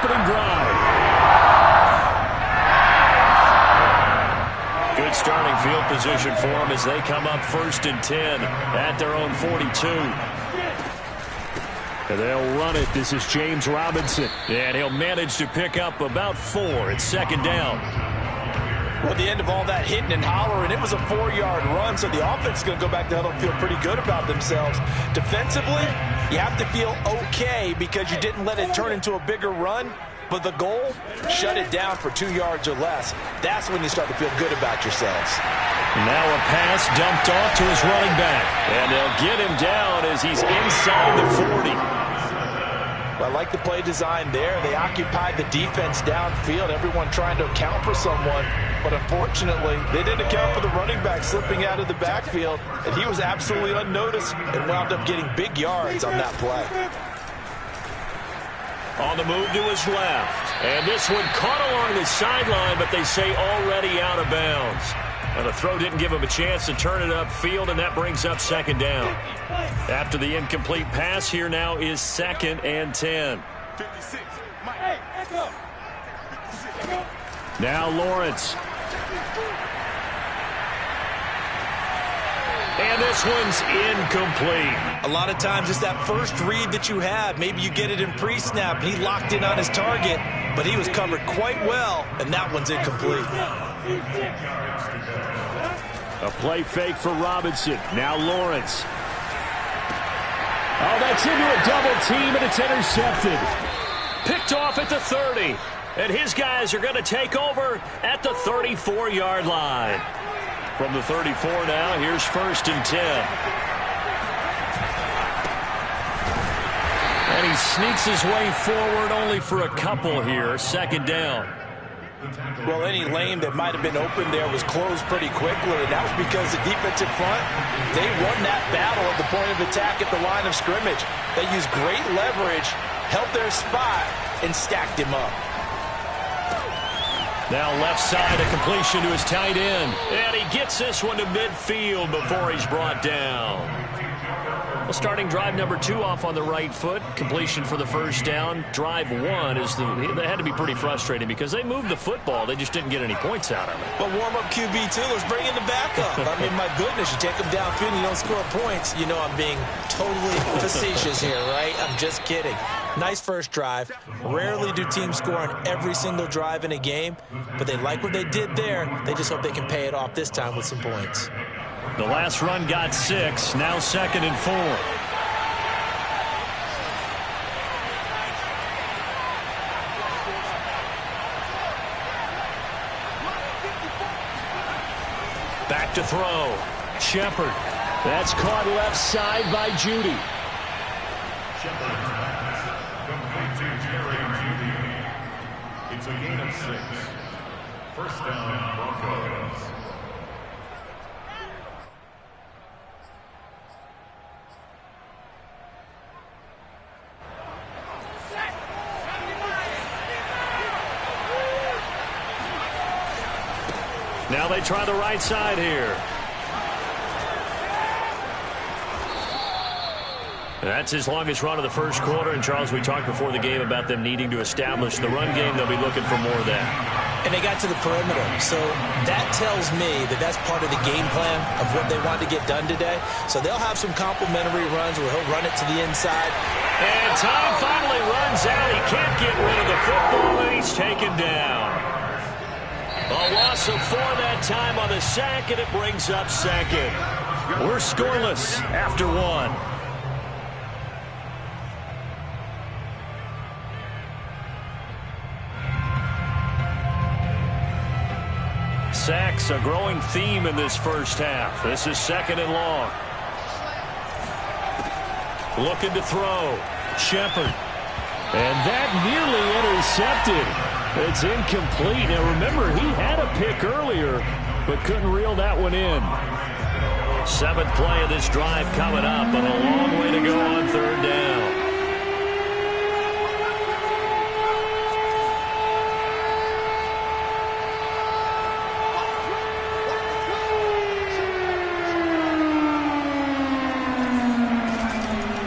opening drive. Good starting field position for them as they come up 1st and 10 at their own 42. And they'll run it. This is James Robinson. And he'll manage to pick up about 4 at 2nd down. Well, at the end of all that hitting and hollering, it was a 4-yard run, so the offense is going to go back to huddle and feel pretty good about themselves. Defensively, you have to feel okay because you didn't let it turn into a bigger run, but the goal, shut it down for 2 yards or less. That's when you start to feel good about yourselves. Now a pass dumped off to his running back, and they'll get him down as he's inside the 40. I like the play design there. They occupied the defense downfield, everyone trying to account for someone. But unfortunately, they didn't account for the running back slipping out of the backfield, and he was absolutely unnoticed and wound up getting big yards on that play. On the move to his left. And this one caught along the sideline, but they say already out of bounds. And the throw didn't give him a chance to turn it upfield, and that brings up 2nd down. After the incomplete pass, here now is 2nd and 10. Now Lawrence. And this one's incomplete. A lot of times it's that first read that you have. Maybe you get it in pre-snap. He locked in on his target, but he was covered quite well, and that one's incomplete. A play fake for Robinson. Now Lawrence. Oh, that's into a double team, and it's intercepted. Picked off at the 30. And his guys are going to take over at the 34-yard line. From the 34 now, here's 1st and 10. And he sneaks his way forward only for a couple here. 2nd down. Well, any lane that might have been open there was closed pretty quickly, and that was because the defensive front, they won that battle at the point of attack at the line of scrimmage. They used great leverage, held their spot, and stacked him up. Now left side, a completion to his tight end. And he gets this one to midfield before he's brought down. Well, starting drive number 2 off on the right foot. Completion for the 1st down. Drive 1 they had to be pretty frustrating because they moved the football. They just didn't get any points out of it. But warm-up QB, too. Let's bring in the backup. I mean, my goodness, you take them downfield and you don't score points. You know I'm being totally facetious here, right? I'm just kidding. Nice first drive. Rarely do teams score on every single drive in a game, but they like what they did there. They just hope they can pay it off this time with some points. The last run got 6. Now 2nd and 4. Back to throw. Shepard. That's caught left side by Judy. It's a gain of 6. 1st down, Broncos. Now they try the right side here. That's his longest run of the 1st quarter. And, Charles, we talked before the game about them needing to establish the run game. They'll be looking for more of that. And they got to the perimeter. So that tells me that that's part of the game plan of what they want to get done today. So they'll have some complimentary runs where he'll run it to the inside. And time finally runs out. He can't get rid of the football, and he's taken down. A loss of 4 that time on the sack, and it brings up 2nd. We're scoreless after 1. Sacks, a growing theme in this 1st half. This is 2nd and long. Looking to throw. Shepard. And that nearly intercepted. It's incomplete. Now remember, he had a pick earlier, but couldn't reel that one in. 7th play of this drive coming up, but a long way to go on 3rd down.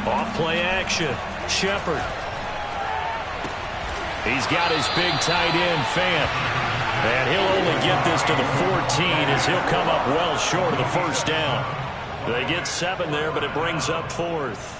Off play action. Shepard. He's got his big tight end, Fant. And he'll only get this to the 14 as he'll come up well short of the first down. They get 7 there, but it brings up 4th.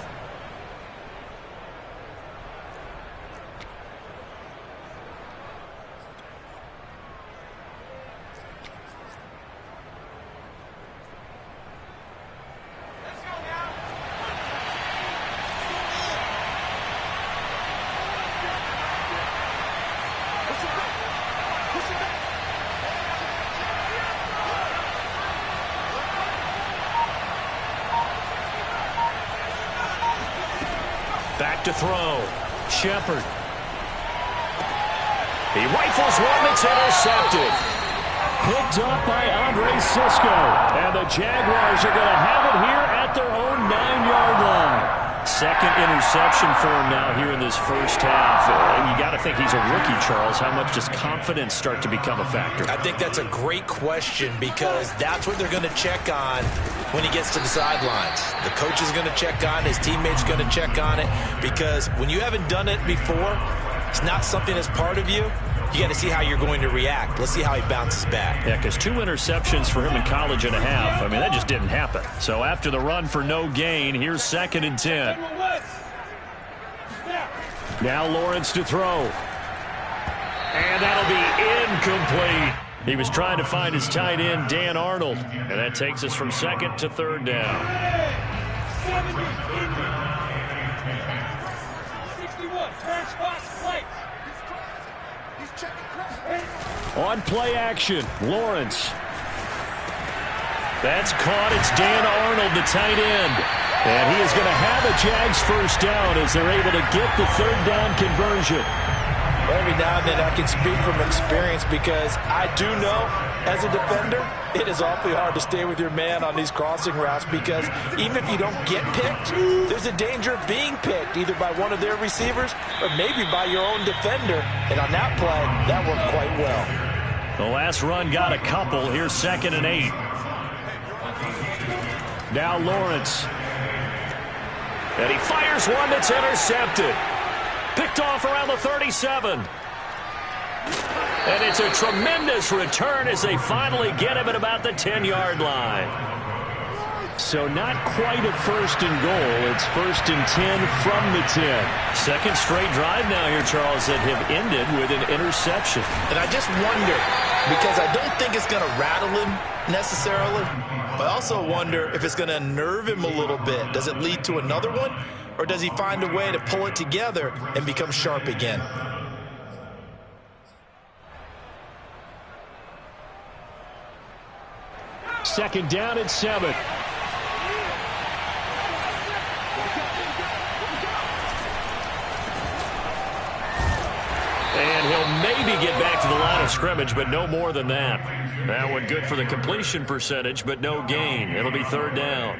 Back to throw. Shepard. He rifles one that's intercepted. Picked up by Andre Cisco. And the Jaguars are going to have it here at their own 9-yard line. Second interception for him now here in this first half. You got to think he's a rookie, Charles. How much does confidence start to become a factor? I think that's a great question because that's what they're going to check on when he gets to the sidelines. The coach is going to check on it. His teammates are going to check on it because when you haven't done it before, it's not something that's part of you. You got to see how you're going to react. Let's see how he bounces back. Yeah, because 2 interceptions for him in college and a half. I mean, that just didn't happen. So after the run for no gain, here's 2nd and 10. Now Lawrence to throw. And that'll be incomplete. He was trying to find his tight end, Dan Arnold. And that takes us from 2nd to 3rd down. 61, turn spots, play. On play action, Lawrence. That's caught. It's Dan Arnold, the tight end. And he is going to have a Jags first down as they're able to get the 3rd down conversion. Every now and then I can speak from experience because I do know as a defender it is awfully hard to stay with your man on these crossing routes because even if you don't get picked, there's a danger of being picked either by one of their receivers or maybe by your own defender. And on that play, that worked quite well. The last run got a couple. Here's 2nd and 8. Now Lawrence. And he fires one that's intercepted. Picked off around the 37. And it's a tremendous return as they finally get him at about the 10-yard line. So not quite a 1st and goal. It's 1st and 10 from the 10. Second straight drive now here, Charles, that have ended with an interception. And I just wonder, because I don't think it's going to rattle him necessarily, but I also wonder if it's going to nerve him a little bit. Does it lead to another one? Or does he find a way to pull it together and become sharp again? Second down at 7. And he'll maybe get back to the line of scrimmage, but no more than that. That one good for the completion percentage, but no gain. It'll be 3rd down.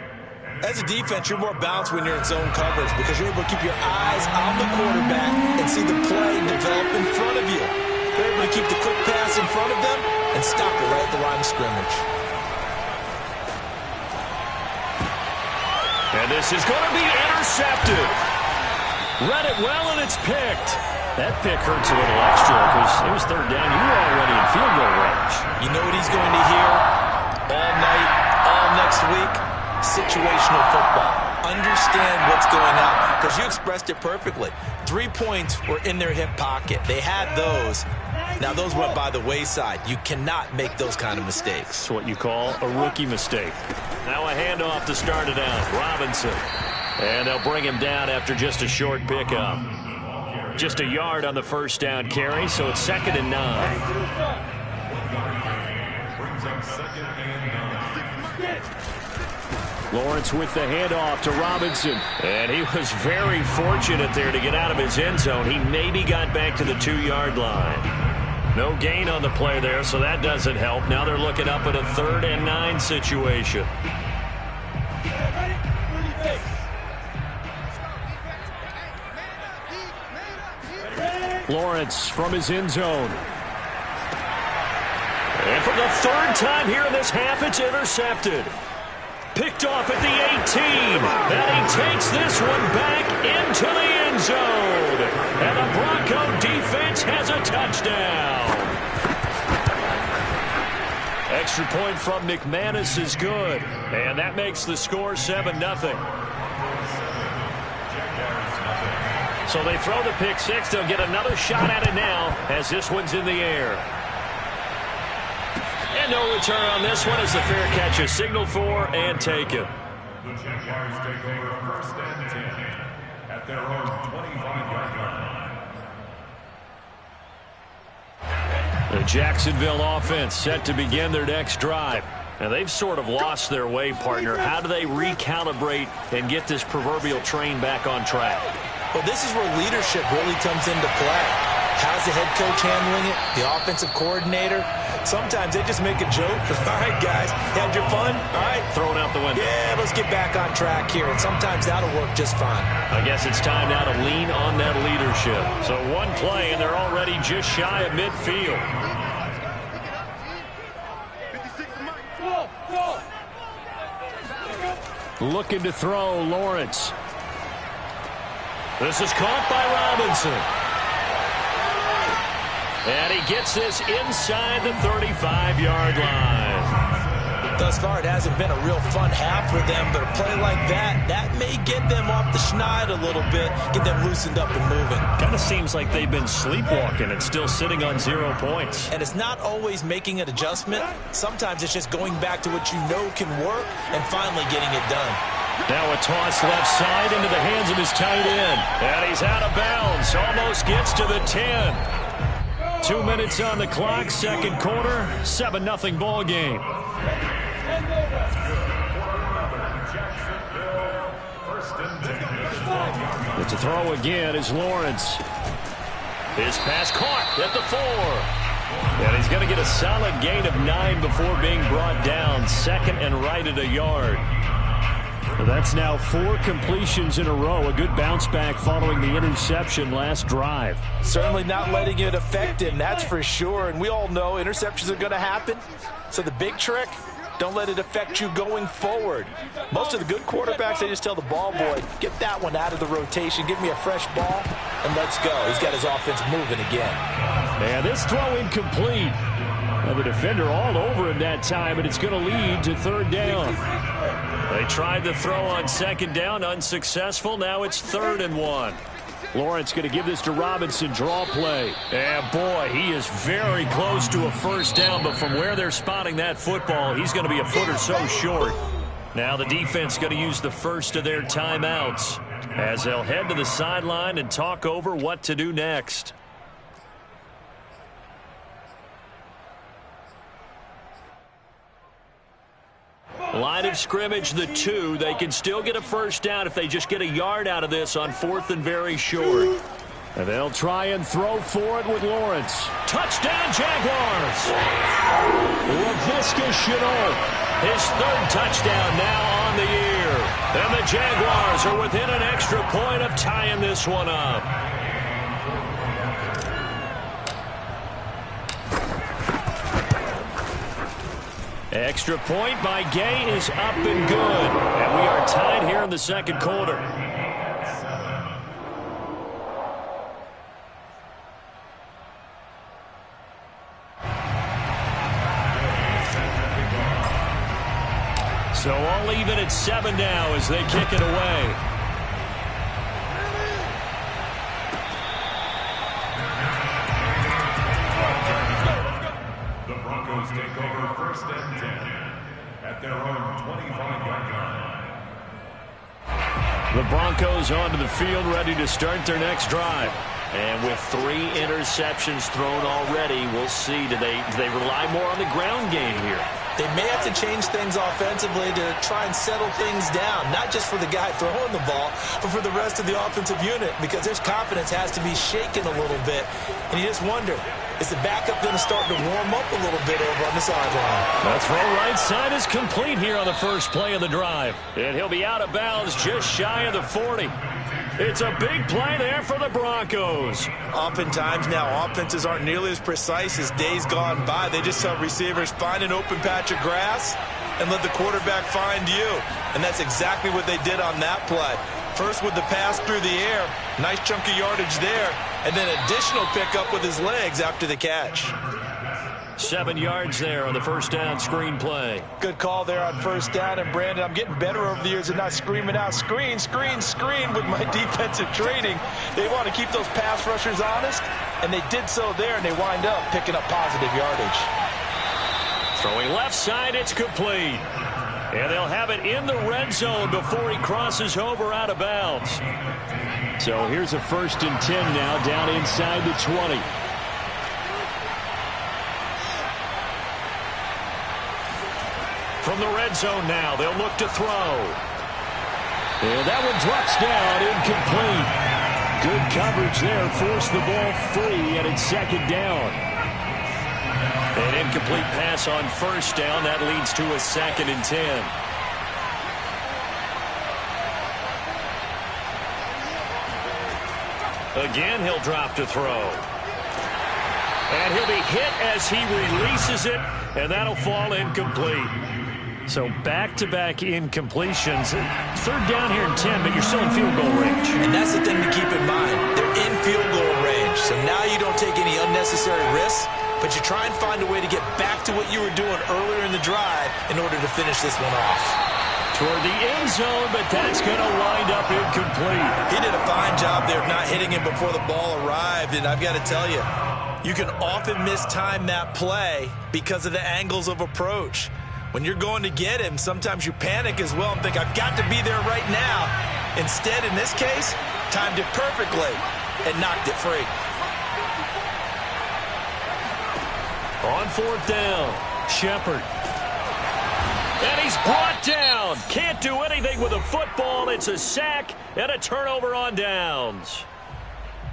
As a defense, you're more balanced when you're in zone coverage because you're able to keep your eyes on the quarterback and see the play develop in front of you. You're able to keep the quick pass in front of them and stop it right at the line of scrimmage. And this is going to be intercepted. Read it well, and it's picked. That pick hurts a little extra because it was 3rd down. You were already in field goal range. You know what he's going to hear all night, all next week? Situational football. Understand what's going on because you expressed it perfectly. 3 points were in their hip pocket. They had those. Now those went by the wayside. You cannot make those kind of mistakes. It's what you call a rookie mistake. Now a handoff to start it out. Robinson. And they'll bring him down after just a short pickup. Just a yard on the first down carry, so it's 2nd and 9. Brings up 2nd and 9. Lawrence with the handoff to Robinson. And he was very fortunate there to get out of his end zone. He maybe got back to the 2-yard line. No gain on the play there, so that doesn't help. Now they're looking up at a 3rd and 9 situation. Lawrence from his end zone. And for the 3rd time here in this half, it's intercepted. Picked off at the 18. And he takes this one back into the end zone. And the Bronco defense Lawrence has a touchdown. Extra point from McManus is good. And that makes the score 7-0. So they throw the pick six. They'll get another shot at it now as this one's in the air. And no return on this one as the fair catch is signaled for and taken. The Jaguars take over 1st and 10 at their own 25-yard line. The Jacksonville offense set to begin their next drive. Now, they've sort of lost their way, partner. How do they recalibrate and get this proverbial train back on track? Well, this is where leadership really comes into play. How's the head coach handling it? The offensive coordinator? Sometimes they just make a joke. All right, guys, had your fun? All right. Throw it out the window. Yeah, let's get back on track here. And sometimes that'll work just fine. I guess it's time now to lean on that leadership. So one play, and they're already just shy of midfield. Looking to throw, Lawrence. This is caught by Robinson. And he gets this inside the 35-yard line. Thus far, it hasn't been a real fun half for them, but a play like that may get them off the schneid a little bit, get them loosened up and moving. Kind of seems like they've been sleepwalking and still sitting on 0 points. And it's not always making an adjustment. Sometimes it's just going back to what you know can work and finally getting it done. Now a toss left side into the hands of his tight end. And he's out of bounds. Almost gets to the 10. 2 minutes on the clock, second quarter, 7-0 ball game. But to throw again is Lawrence. His pass caught at the 4. And he's going to get a solid gain of 9 before being brought down. Second and right at a yard. That's now 4 completions in a row. A good bounce back following the interception last drive. Certainly not letting it affect him, that's for sure. And we all know interceptions are going to happen. So the big trick, don't let it affect you going forward. Most of the good quarterbacks, they just tell the ball boy, get that one out of the rotation, give me a fresh ball, and let's go. He's got his offense moving again. And this throw incomplete. Now the defender all over him that time, and it's going to lead to 3rd down. They tried to throw on 2nd down, unsuccessful. Now it's 3rd and 1. Lawrence going to give this to Robinson, draw play. And boy, he is very close to a 1st down, but from where they're spotting that football, he's going to be a foot or so short. Now the defense going to use the first of their timeouts as they'll head to the sideline and talk over what to do next. Line of scrimmage, the 2. They can still get a 1st down if they just get a yard out of this on 4th and very short. And they'll try and throw for it with Lawrence. Touchdown, Jaguars! Laviska Shenault, his 3rd touchdown now on the year. And the Jaguars are within an extra point of tying this one up. Extra point by Gay is up and good. And we are tied here in the second quarter. So all even at 7 now as they kick it away. Take over 1st and 10 at their own 25-yard line. The Broncos onto the field, ready to start their next drive. And with 3 interceptions thrown already, we'll see. Do they rely more on the ground game here? They may have to change things offensively to try and settle things down, not just for the guy throwing the ball, but for the rest of the offensive unit, because their confidence has to be shaken a little bit. And you just wonder, is the backup going to start to warm up a little bit over on the sideline? That throw right side is complete here on the first play of the drive. And he'll be out of bounds just shy of the 40. It's a big play there for the Broncos. Oftentimes now, offenses aren't nearly as precise as days gone by. They just tell receivers, find an open patch of grass and let the quarterback find you. And that's exactly what they did on that play. First with the pass through the air, nice chunk of yardage there. and then additional pickup with his legs after the catch. 7 yards there on the first down screen play. Good call there on first down. And, Brandon, I'm getting better over the years and not screaming out, screen, screen, screen with my defensive training. They want to keep those pass rushers honest, and they did so there, and they wind up picking up positive yardage. Throwing left side, it's complete. And they'll have it in the red zone before he crosses over out of bounds. So here's a 1st and 10 now down inside the 20. From the red zone now, they'll look to throw. And that one drops down, incomplete. Good coverage there, forced the ball free, and it's 2nd down. An incomplete pass on first down, that leads to a 2nd and 10. Again, he'll drop to throw. And he'll be hit as he releases it, and that'll fall incomplete. So back-to-back incompletions. 3rd down here and 10, but you're still in field goal range. And that's the thing to keep in mind. They're in field goal range, so now you don't take any unnecessary risks, but you try and find a way to get back to what you were doing earlier in the drive in order to finish this one off. Toward the end zone, but that's going to wind up incomplete. He did a fine job there of not hitting him before the ball arrived, and I've got to tell you, you can often mistime that play because of the angles of approach. When you're going to get him, sometimes you panic as well and think, I've got to be there right now. Instead, in this case, timed it perfectly and knocked it free. On 4th down, Shepard. And he's brought down. Can't do anything with a football. It's a sack and a turnover on downs.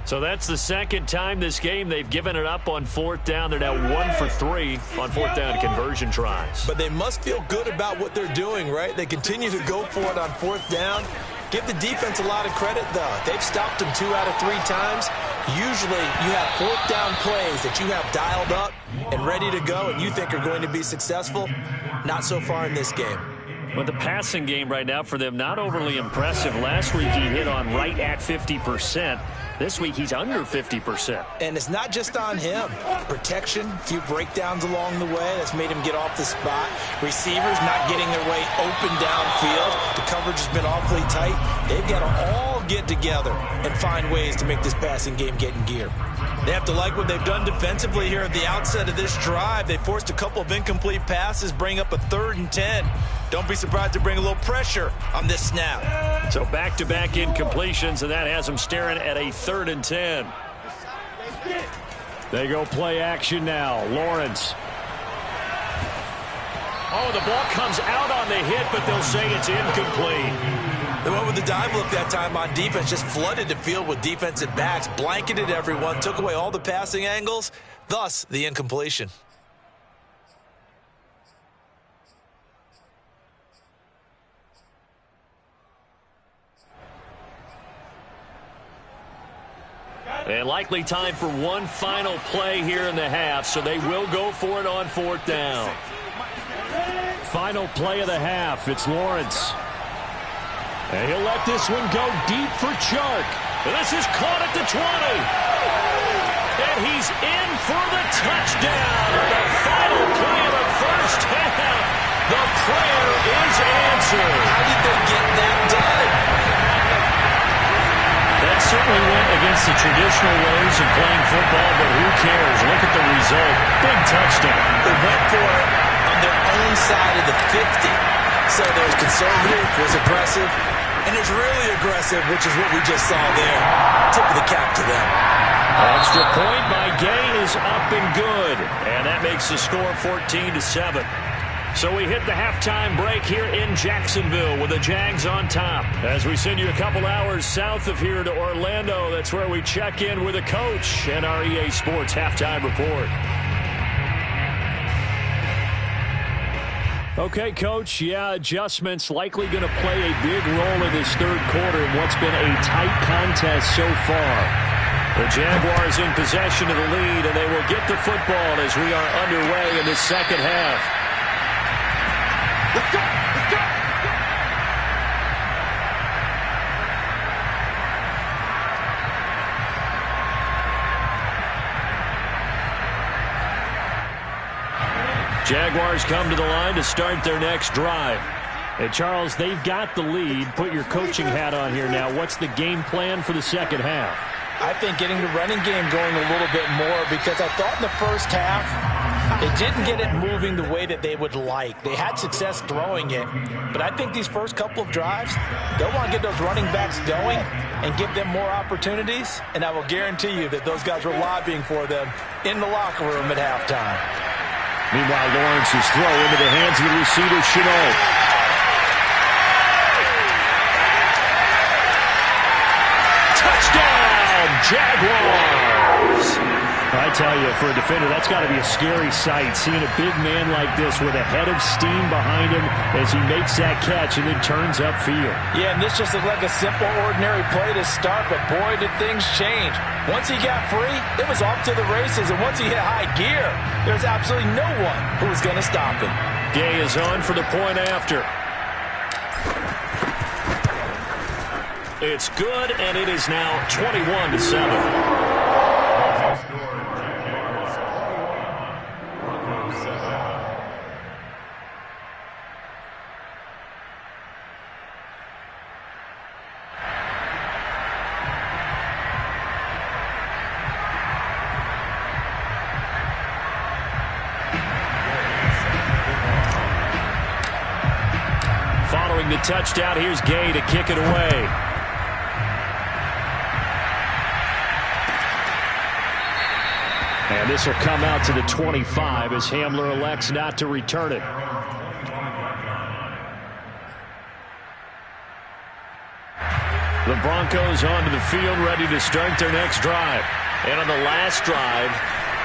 So that's the 2nd time this game they've given it up on 4th down. They're now 1 for 3 on 4th down conversion tries. But they must feel good about what they're doing, right? They continue to go for it on 4th down. Give the defense a lot of credit, though. They've stopped them 2 out of 3 times. Usually you have 4th down plays that you have dialed up and ready to go and you think are going to be successful. Not so far in this game. But the passing game right now for them, not overly impressive. Last week he hit on right at 50%. This week he's under 50%. And it's not just on him. Protection, a few breakdowns along the way. That's made him get off the spot. Receivers not getting their way open downfield. The coverage has been awfully tight. They've got to all get together and find ways to make this passing game get in gear. They have to like what they've done defensively here at the outset of this drive. They forced a couple of incomplete passes, bring up a 3rd and 10. Don't be surprised to bring a little pressure on this snap. So back-to-back incompletions, and that has them staring at a 3rd and 10. They go play action now. Lawrence. Oh, the ball comes out on the hit, but they'll say it's incomplete. They went with the dive look that time on defense, just flooded the field with defensive backs, blanketed everyone, took away all the passing angles, thus the incompletion. And likely time for one final play here in the half, so they will go for it on 4th down. Final play of the half, it's Lawrence. And he'll let this one go deep for Chark. And this is caught at the 20. And he's in for the touchdown. The final play of the first half. The prayer is answered. How did they get that done? That certainly went against the traditional ways of playing football, but who cares? Look at the result. Big touchdown. They went for it on their own side of the 50. So there's conservative, there's aggressive, and there's really aggressive, which is what we just saw there. Tip of the cap to them. Extra point by Gay is up and good. And that makes the score 14-7. So we hit the halftime break here in Jacksonville with the Jags on top. As we send you a couple hours south of here to Orlando, that's where we check in with the coach and our EA Sports halftime report. Okay, Coach, adjustments likely going to play a big role in this 3rd quarter in what's been a tight contest so far. The Jaguars in possession of the lead, and they will get the football as we are underway in the 2nd half. Let's go! Let's go! Broncos come to the line to start their next drive. And, Charles, they've got the lead. Put your coaching hat on here now. What's the game plan for the second half? I think getting the running game going a little bit more, because I thought in the first half it didn't get it moving the way that they would like. They had success throwing it, but I think these first couple of drives, they'll want to get those running backs going and give them more opportunities, and I will guarantee you that those guys were lobbying for them in the locker room at halftime. Meanwhile, Lawrence's throw into the hands of the receiver, Shenault. Touchdown, Jaguars! I tell you, for a defender, that's got to be a scary sight, seeing a big man like this with a head of steam behind him as he makes that catch and then turns upfield. Yeah, and this just looked like a simple, ordinary play to start, but boy, did things change. Once he got free, it was off to the races, and once he hit high gear, there's absolutely no one who was going to stop him. Gay is on for the point after. It's good, and it is now 21-7. Following the touchdown, here's Gay to kick it away. And this will come out to the 25 as Hamler elects not to return it. The Broncos onto the field, ready to start their next drive. And on the last drive,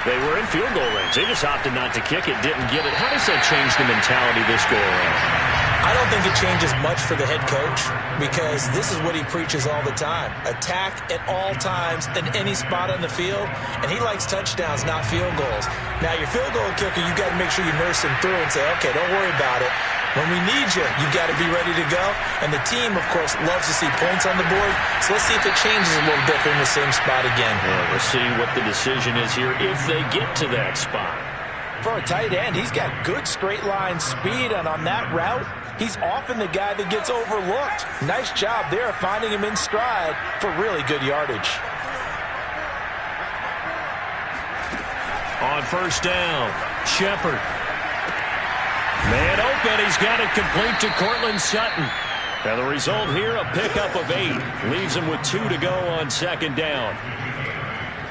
they were in field goal range. They just opted not to kick it, didn't get it. How does that change the mentality this go around? I don't think it changes much for the head coach, because this is what he preaches all the time. Attack at all times in any spot on the field, and he likes touchdowns, not field goals. Now, your field goal kicker, you've got to make sure you nurse him through and say, okay, don't worry about it. When we need you, you've got to be ready to go. And the team, of course, loves to see points on the board. So let's see if it changes a little bit in the same spot again. Well, we'll see what the decision is here if they get to that spot. For a tight end, he's got good straight line speed, and on that route, he's often the guy that gets overlooked. Nice job there finding him in stride for really good yardage. On first down, Shepard. Man open, he's got it complete to Courtland Sutton. And the result here, a pickup of 8. Leaves him with 2 to go on second down.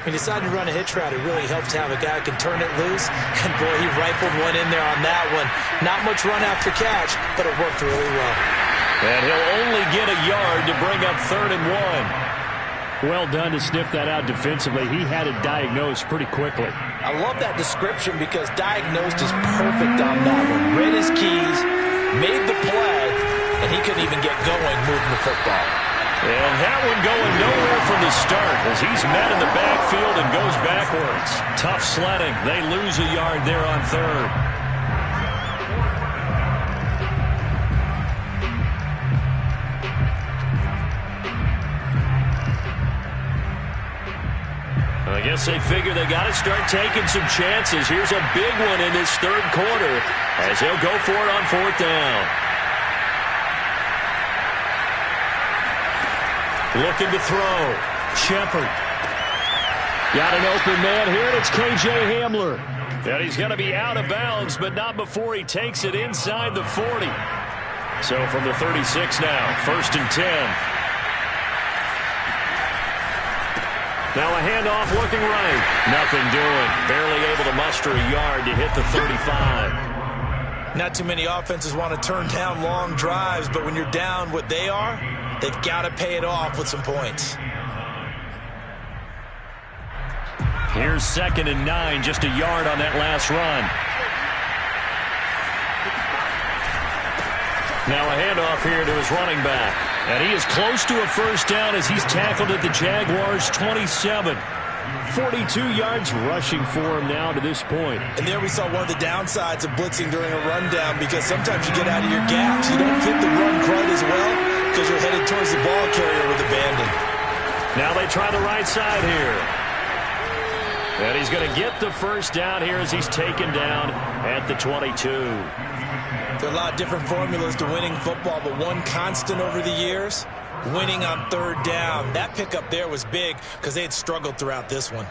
He decided to run a hitch route. It really helps to have a guy who can turn it loose. And, boy, he rifled one in there on that one. Not much run after catch, but it worked really well. And he'll only get a yard to bring up 3rd and 1. Well done to sniff that out defensively. He had it diagnosed pretty quickly. I love that description, because diagnosed is perfect on that one. Read his keys, made the play, and he couldn't even get going moving the football. And that one going nowhere from the start as he's met in the backfield and goes backwards. Tough sledding. They lose a yard there on 3rd. I guess they figure they got to start taking some chances. Here's a big one in this 3rd quarter as they'll go for it on 4th down. Looking to throw. Shepard. Got an open man here, and it's K.J. Hamler. And he's going to be out of bounds, but not before he takes it inside the 40. So from the 36 now, 1st and 10. Now a handoff looking right. Nothing doing. Barely able to muster a yard to hit the 35. Not too many offenses want to turn down long drives, but when you're down what they are, they've got to pay it off with some points. Here's 2nd and 9, just a yard on that last run. Now a handoff here to his running back. And he is close to a first down as he's tackled at the Jaguars' 27. 42 yards rushing for him now to this point. And there we saw one of the downsides of blitzing during a rundown, because sometimes you get out of your gaps. You don't fit the run quite as well because you're headed towards the ball carrier with abandon. Now they try the right side here. And he's going to get the first down here as he's taken down at the 22. There are a lot of different formulas to winning football, but one constant over the years, winning on third down. That pickup there was big because they had struggled throughout this one.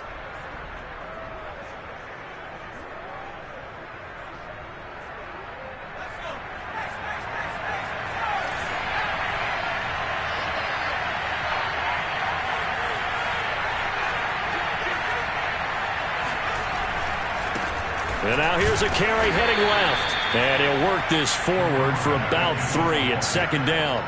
And now here's a carry heading left. And he'll work this forward for about 3 at second down.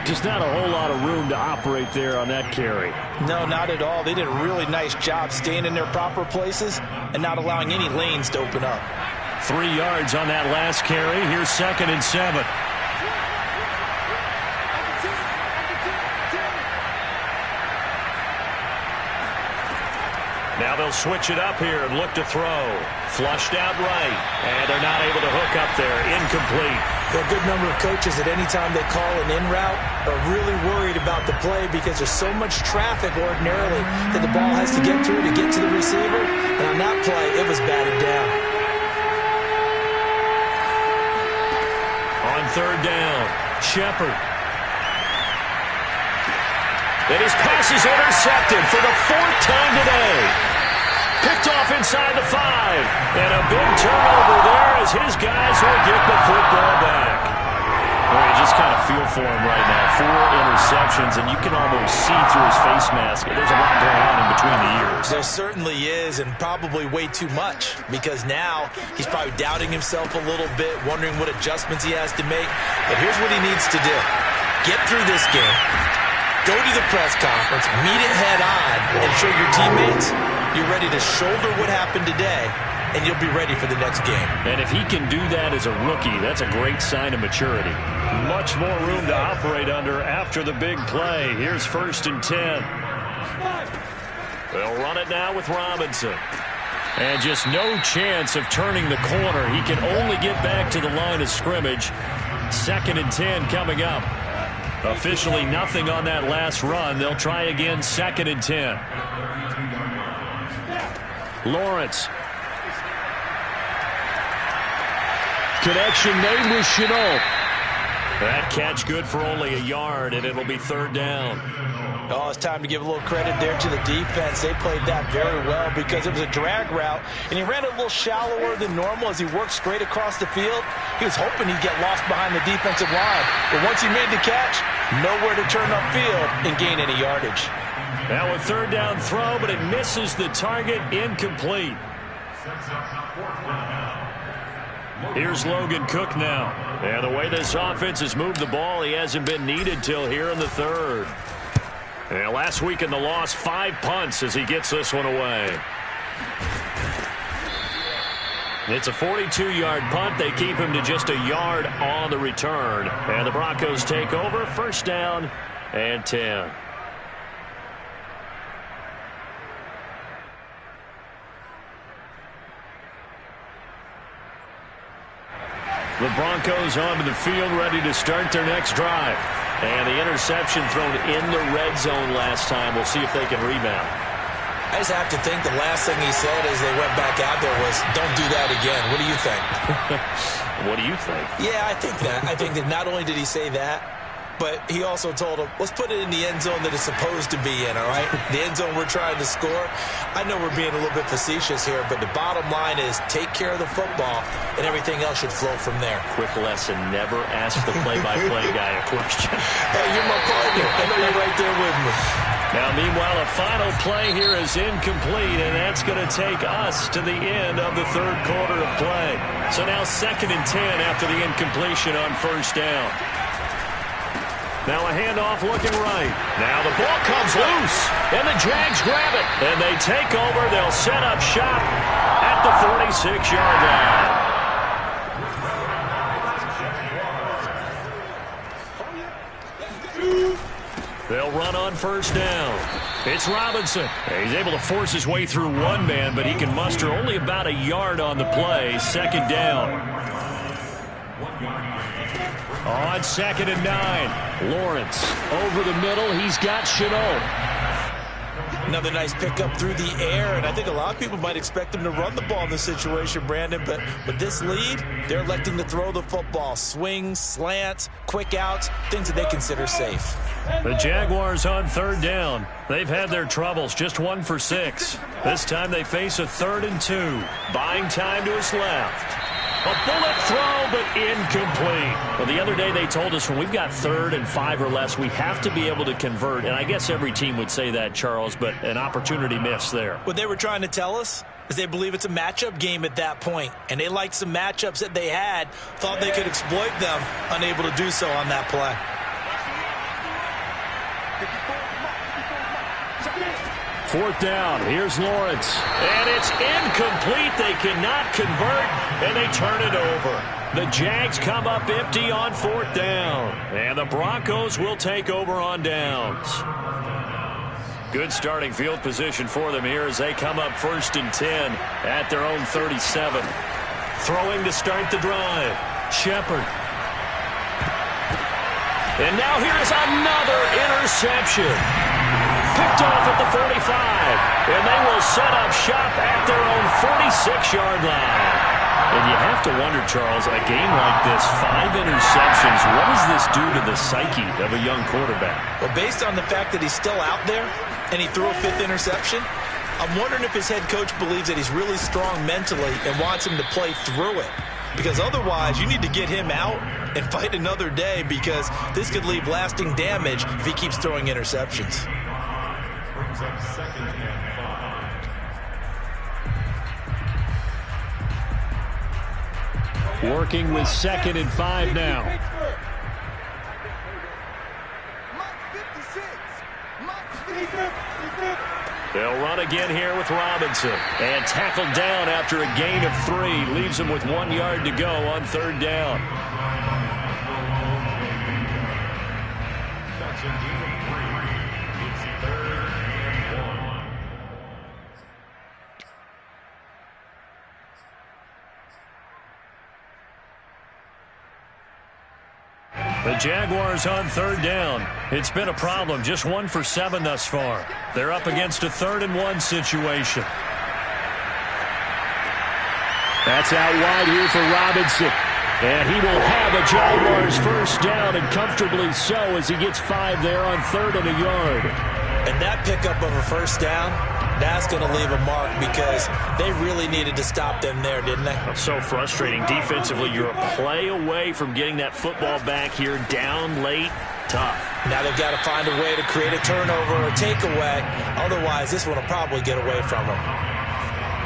Just not a whole lot of room to operate there on that carry. No, not at all. They did a really nice job staying in their proper places and not allowing any lanes to open up. 3 yards on that last carry. Here's 2nd and 7. Now they'll switch it up here and look to throw. Flushed out right. And they're not able to hook up there. Incomplete. A good number of coaches at any time they call an in route are really worried about the play because there's so much traffic ordinarily that the ball has to get through to get to the receiver. And on that play, it was batted down. On third down, Shepard. And his pass is intercepted for the 4th time today. Picked off inside the 5. And a big turnover there as his guys will get the football back. Well, you just kind of feel for him right now. 4 interceptions, and you can almost see through his face mask. There's a lot going on in between the ears. There certainly is, and probably way too much, because now he's probably doubting himself a little bit, wondering what adjustments he has to make. But here's what he needs to do. Get through this game. Go to the press conference, meet it head on, and show your teammates you're ready to shoulder what happened today, and you'll be ready for the next game. And if he can do that as a rookie, that's a great sign of maturity. Much more room to operate under after the big play. Here's 1st and 10. They'll run it now with Robinson. And just no chance of turning the corner. He can only get back to the line of scrimmage. 2nd and 10 coming up. Officially nothing on that last run. They'll try again, 2nd and 10. Lawrence. Connection made with Chenault. That catch good for only a yard, and it'll be 3rd down. Oh, it's time to give a little credit there to the defense. They played that very well because it was a drag route, and he ran a little shallower than normal as he worked straight across the field. He was hoping he'd get lost behind the defensive line, but once he made the catch, nowhere to turn upfield and gain any yardage. Now a 3rd down throw, but it misses the target. Incomplete. Here's Logan Cook now. And the way this offense has moved the ball, he hasn't been needed till here in the 3rd. And last week in the loss, 5 punts as he gets this one away. It's a 42-yard punt. They keep him to just a yard on the return. And the Broncos take over. 1st down and 10. The Broncos onto the field, ready to start their next drive. And the interception thrown in the red zone last time. We'll see if they can rebound. I just have to think the last thing he said as they went back out there was, don't do that again. What do you think? What do you think? Yeah, I think that. I think that not only did he say that, but he also told him, let's put it in the end zone that it's supposed to be in, all right? The end zone we're trying to score. I know we're being a little bit facetious here, but the bottom line is take care of the football, and everything else should flow from there. Quick lesson, never ask the play-by-play guy a question. Hey, you're my partner. I know you're right there with me. Now, meanwhile, a final play here is incomplete, and that's going to take us to the end of the 3rd quarter of play. So now 2nd and 10 after the incompletion on 1st down. Now a handoff looking right. Now the ball comes loose, and the Jags grab it. And they take over. They'll set up shop at the 46-yard line. They'll run on 1st down. It's Robinson. He's able to force his way through one man, but he can muster only about a yard on the play. 2nd down. On 2nd and 9, Lawrence over the middle. He's got Chenault. Another nice pickup through the air, and I think a lot of people might expect him to run the ball in this situation, Brandon, but with this lead, they're electing to throw the football. Swings, slants, quick outs, things that they consider safe. The Jaguars on third down. They've had their troubles, just 1 for 6. This time they face a 3rd and 2. Buying time to his left. A bullet throw, but incomplete. Well, the other day they told us when we've got 3rd and 5 or less, we have to be able to convert. And I guess every team would say that, Charles, but an opportunity missed there. What they were trying to tell us is they believe it's a matchup game at that point. And they liked some matchups that they had, thought they could exploit them, unable to do so on that play. Fourth down. Here's Lawrence. And it's incomplete. They cannot convert, and they turn it over. The Jags come up empty on 4th down. And the Broncos will take over on downs. Good starting field position for them here as they come up 1st and 10 at their own 37. Throwing to start the drive. Shepard. And now here's another interception. Picked off at the 45, and they will set up shop at their own 46-yard line. And you have to wonder, Charles, a game like this, 5 interceptions, what does this do to the psyche of a young quarterback? Well, based on the fact that he's still out there and he threw a 5th interception, I'm wondering if his head coach believes that he's really strong mentally and wants him to play through it. Because otherwise, you need to get him out and fight another day, because this could leave lasting damage if he keeps throwing interceptions. Brings up 2nd and 5. Working with 2nd and 5 now. They'll run again here with Robinson. And tackled down after a gain of 3. Leaves him with 1 yard to go on 3rd down. That's a gain of 3. It's 3rd and 1. The Jaguars on 3rd down. It's been a problem. Just 1 for 7 thus far. They're up against a 3rd and 1 situation. That's out wide here for Robinson. And he will have a Jaguars first down, and comfortably so, as he gets 5 there on 3rd and a yard. And that pickup of a first down, that's going to leave a mark, because they really needed to stop them there, didn't they? So frustrating. Defensively, you're a play away from getting that football back here, down late, tough. Now they've got to find a way to create a turnover or a takeaway. Otherwise, this one will probably get away from them.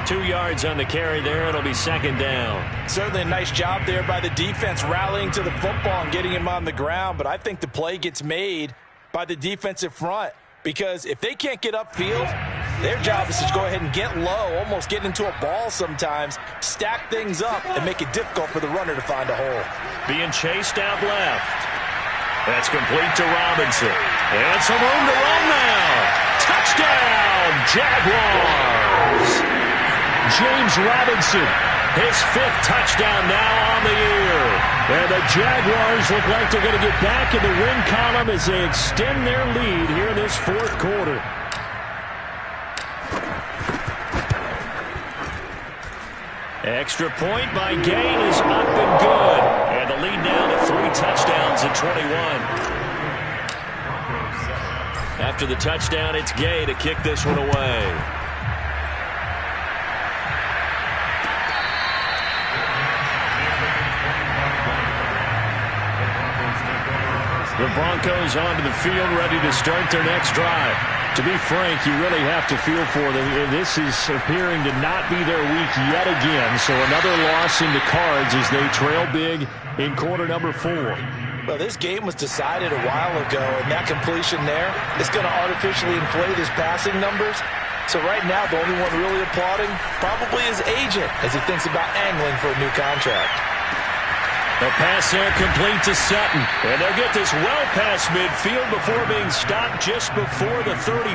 2 yards on the carry there. It'll be 2nd down. Certainly a nice job there by the defense, rallying to the football and getting him on the ground. But I think the play gets made by the defensive front, because if they can't get upfield, their job is to go ahead and get low, almost get into a ball sometimes, stack things up, and make it difficult for the runner to find a hole. Being chased out left. That's complete to Robinson. And some room to run now. Touchdown, Jaguars. James Robinson, his 5th touchdown now on the year. And the Jaguars look like they're going to get back in the win column as they extend their lead here in this 4th quarter. Extra point by Gain is up and good. And the lead now to 3 touchdowns at 21. After the touchdown, it's Gay to kick this one away. The Broncos onto the field, ready to start their next drive. To be frank, you really have to feel for them. This is appearing to not be their week yet again. So another loss in the cards as they trail big in quarter number 4. Well, this game was decided a while ago, and that completion there is going to artificially inflate his passing numbers. So right now, the only one really applauding probably his agent as he thinks about angling for a new contract. The pass there complete to Sutton. And they'll get this well past midfield before being stopped just before the 35.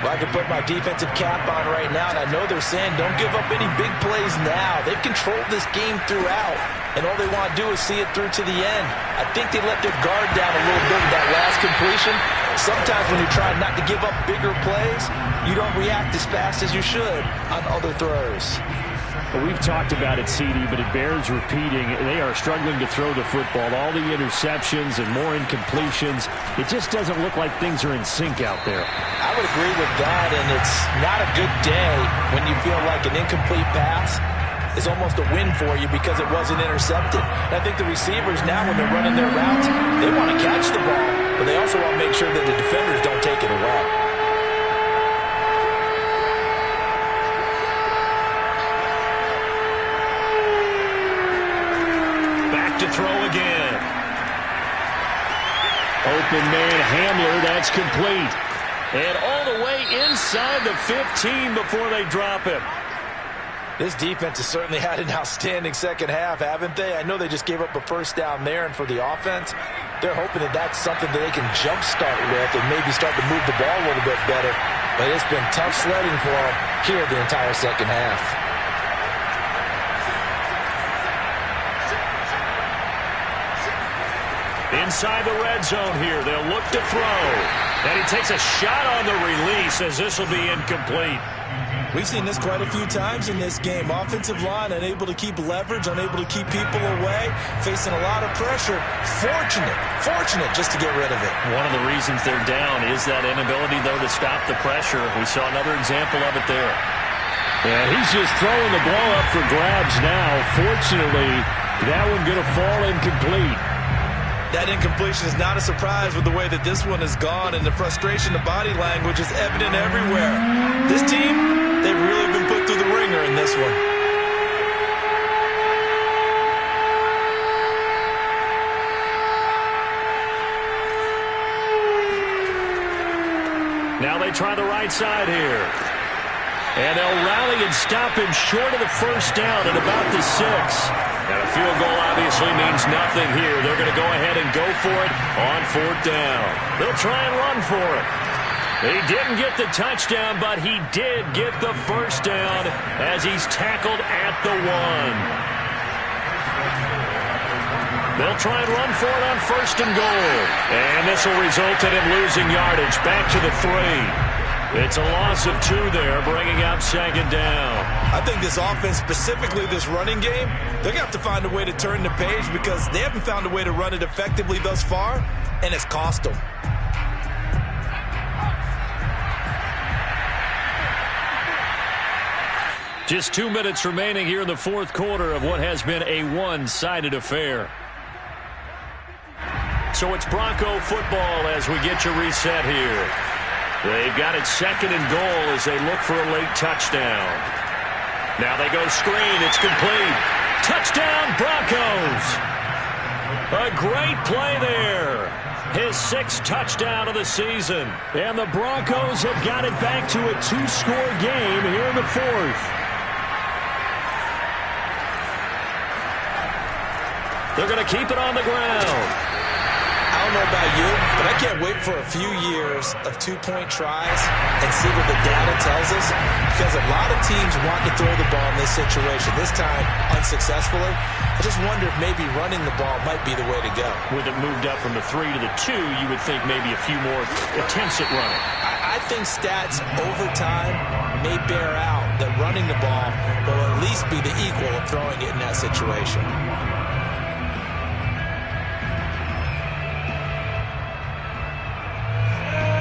Well, I can put my defensive cap on right now, and I know they're saying don't give up any big plays now. They've controlled this game throughout, and all they want to do is see it through to the end. I think they let their guard down a little bit with that last completion, Sometimes when you try not to give up bigger plays, you don't react as fast as you should on other throws. Well, we've talked about it, CD, but it bears repeating. They are struggling to throw the football. All the interceptions and more incompletions. It just doesn't look like things are in sync out there. I would agree with that, and it's not a good day when you feel like an incomplete pass is almost a win for you because it wasn't intercepted. And I think the receivers now, when they're running their routes, they want to catch the ball, but they also want to make sure that the defenders don't take it away. To throw again. Open man Hamler, that's complete. And all the way inside the 15 before they drop him. This defense has certainly had an outstanding second half, haven't they? I know they just gave up a first down there, and for the offense, they're hoping that that's something that they can jumpstart with and maybe start to move the ball a little bit better. But it's been tough sledding for them here the entire second half. Inside the red zone here, they'll look to throw. And he takes a shot on the release as this will be incomplete. We've seen this quite a few times in this game. Offensive line unable to keep leverage, unable to keep people away, facing a lot of pressure. Fortunate just to get rid of it. One of the reasons they're down is that inability, though, to stop the pressure. We saw another example of it there. And he's just throwing the ball up for grabs now. Fortunately, that one going to fall incomplete. That incompletion is not a surprise with the way that this one has gone, and the frustration, the body language is evident everywhere. This team, they've really been put through the ringer in this one. Now they try the right side here. And they'll rally and stop him short of the first down at about the 6. And a field goal obviously means nothing here. They're going to go ahead and go for it on 4th down. They'll try and run for it. He didn't get the touchdown, but he did get the first down as he's tackled at the 1. They'll try and run for it on 1st and goal. And this will result in him losing yardage back to the 3. It's a loss of 2 there, bringing up 2nd down. I think this offense, specifically this running game, they're going to have to find a way to turn the page because they haven't found a way to run it effectively thus far, and it's cost them. Just 2 minutes remaining here in the 4th quarter of what has been a one-sided affair. So it's Bronco football as we get you reset here. They've got it 2nd and goal as they look for a late touchdown. Now they go screen. It's complete. Touchdown, Broncos. A great play there. His 6th touchdown of the season. And the Broncos have got it back to a 2-score game here in the 4th. They're going to keep it on the ground. I don't know about you, but I can't wait for a few years of 2-point tries and see what the data tells us, because a lot of teams want to throw the ball in this situation, this time unsuccessfully. I just wonder if maybe running the ball might be the way to go. With it moved up from the 3 to the 2, you would think maybe a few more attempts at running. I think stats over time may bear out that running the ball will at least be the equal of throwing it in that situation.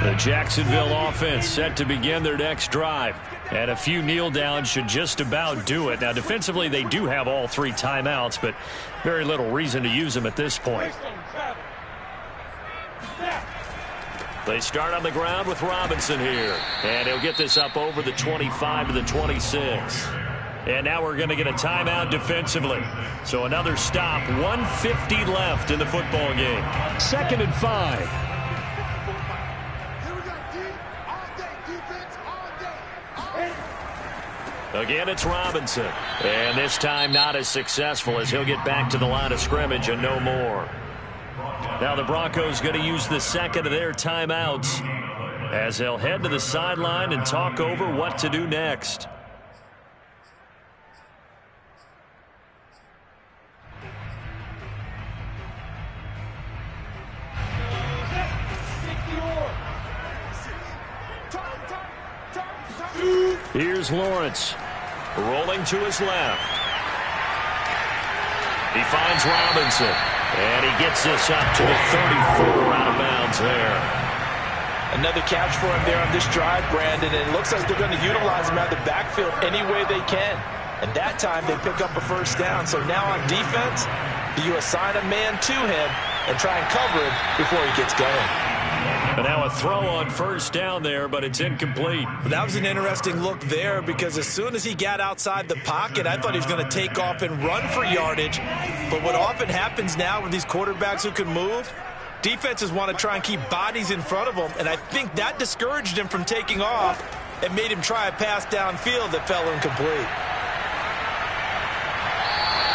The Jacksonville offense set to begin their next drive. And a few kneel downs should just about do it. Now, defensively, they do have all 3 timeouts, but very little reason to use them at this point. They start on the ground with Robinson here. And he'll get this up over the 25 to the 26. And now we're going to get a timeout defensively. So another stop, 1:50 left in the football game. 2nd and 5. Again, it's Robinson. And this time not as successful as he'll get back to the line of scrimmage and no more. Now the Broncos going to use the 2nd of their timeouts as they'll head to the sideline and talk over what to do next. Here's Lawrence. Rolling to his left. He finds Robinson. And he gets this up to the 34, out of bounds there. Another catch for him there on this drive, Brandon. And it looks like they're going to utilize him out of the backfield any way they can. And that time they pick up a first down. So now on defense, you assign a man to him and try and cover him before he gets going. And now a throw on first down there, but it's incomplete. That was an interesting look there because as soon as he got outside the pocket, I thought he was going to take off and run for yardage. But what often happens now with these quarterbacks who can move, defenses want to try and keep bodies in front of them, and I think that discouraged him from taking off and made him try a pass downfield that fell incomplete.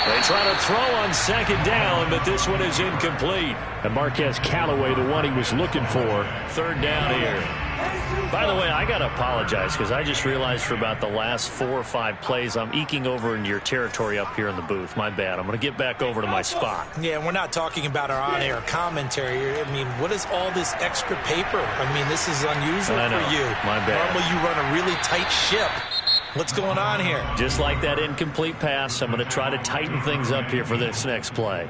They try to throw on second down, but this one is incomplete. And Marquez Callaway, the one he was looking for. Third down here. By the way, I got to apologize because I just realized for about the last 4 or 5 plays, I'm eking over into your territory up here in the booth. My bad. I'm going to get back over to my spot. Yeah, we're not talking about our on-air commentary. I mean, what is all this extra paper? I mean, this is unusual for you. My bad. Normally you run a really tight ship. What's going on here? Just like that incomplete pass, I'm going to try to tighten things up here for this next play.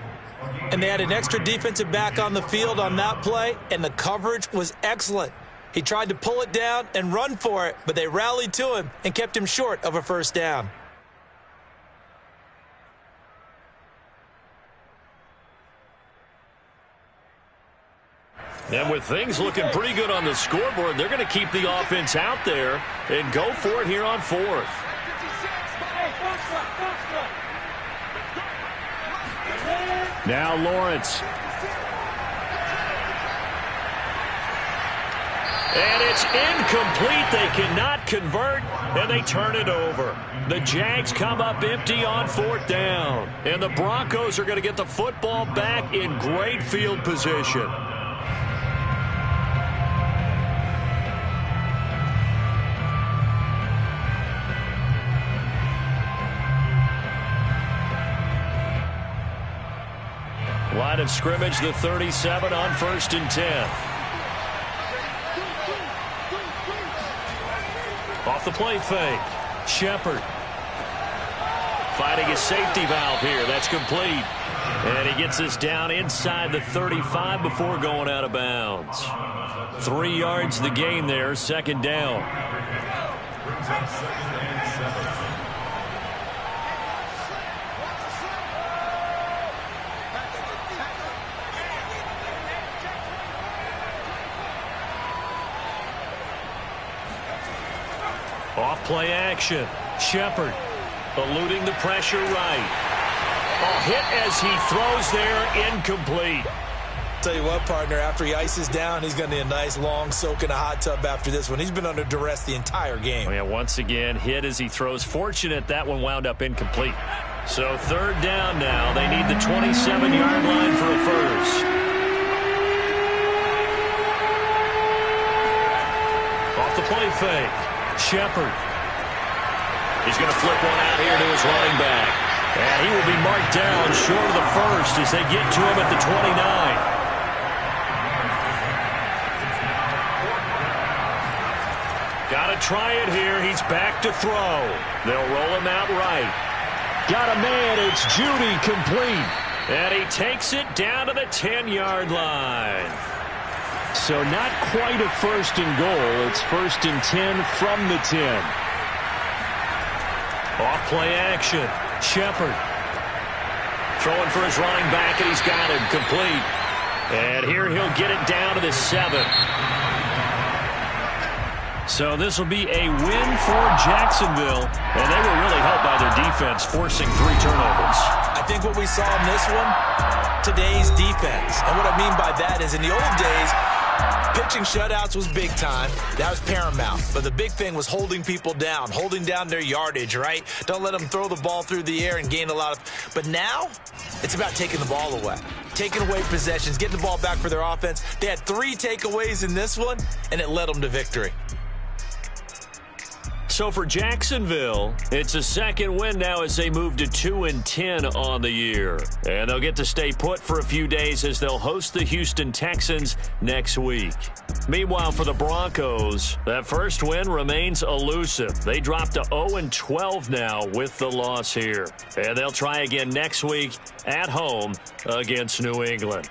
And they had an extra defensive back on the field on that play, and the coverage was excellent. He tried to pull it down and run for it, but they rallied to him and kept him short of a first down. And with things looking pretty good on the scoreboard, they're going to keep the offense out there and go for it here on 4th. Now Lawrence. And it's incomplete. They cannot convert, and they turn it over. The Jags come up empty on 4th down. And the Broncos are going to get the football back in great field position. Line of scrimmage, the 37 on 1st and 10. Off the play fake. Shepard. Finding his safety valve here. That's complete. And he gets this down inside the 35 before going out of bounds. 3 yards the gain there. Second down. Off play action. Shepard eluding the pressure right. A hit as he throws there, incomplete. Tell you what, partner, after he ices down, he's going to need a nice long soak in a hot tub after this one. He's been under duress the entire game. Oh, yeah, once again, hit as he throws. Fortunate that one wound up incomplete. So 3rd down now. They need the 27-yard line for a first. Off the play fake. Shepard. He's going to flip one out here to his running back. And he will be marked down short of the first as they get to him at the 29. Got to try it here. He's back to throw. They'll roll him out right. Got a man. It's Judy, complete. And he takes it down to the 10-yard line. So not quite a 1st and goal. It's 1st and 10 from the 10. Off play action. Shepard throwing for his running back, and he's got him complete. And here he'll get it down to the 7. So this will be a win for Jacksonville, and they were really helped by their defense, forcing 3 turnovers. I think what we saw in this one, today's defense. And what I mean by that is in the old days, pitching shutouts was big time. That was paramount. But the big thing was holding people down, holding down their yardage, right? Don't let them throw the ball through the air and gain a lot of... But now, it's about taking the ball away. Taking away possessions, getting the ball back for their offense. They had 3 takeaways in this one, and it led them to victory. So for Jacksonville, it's a second win now as they move to 2-10 on the year. And they'll get to stay put for a few days as they'll host the Houston Texans next week. Meanwhile, for the Broncos, that first win remains elusive. They dropped to 0-12 now with the loss here. And they'll try again next week at home against New England.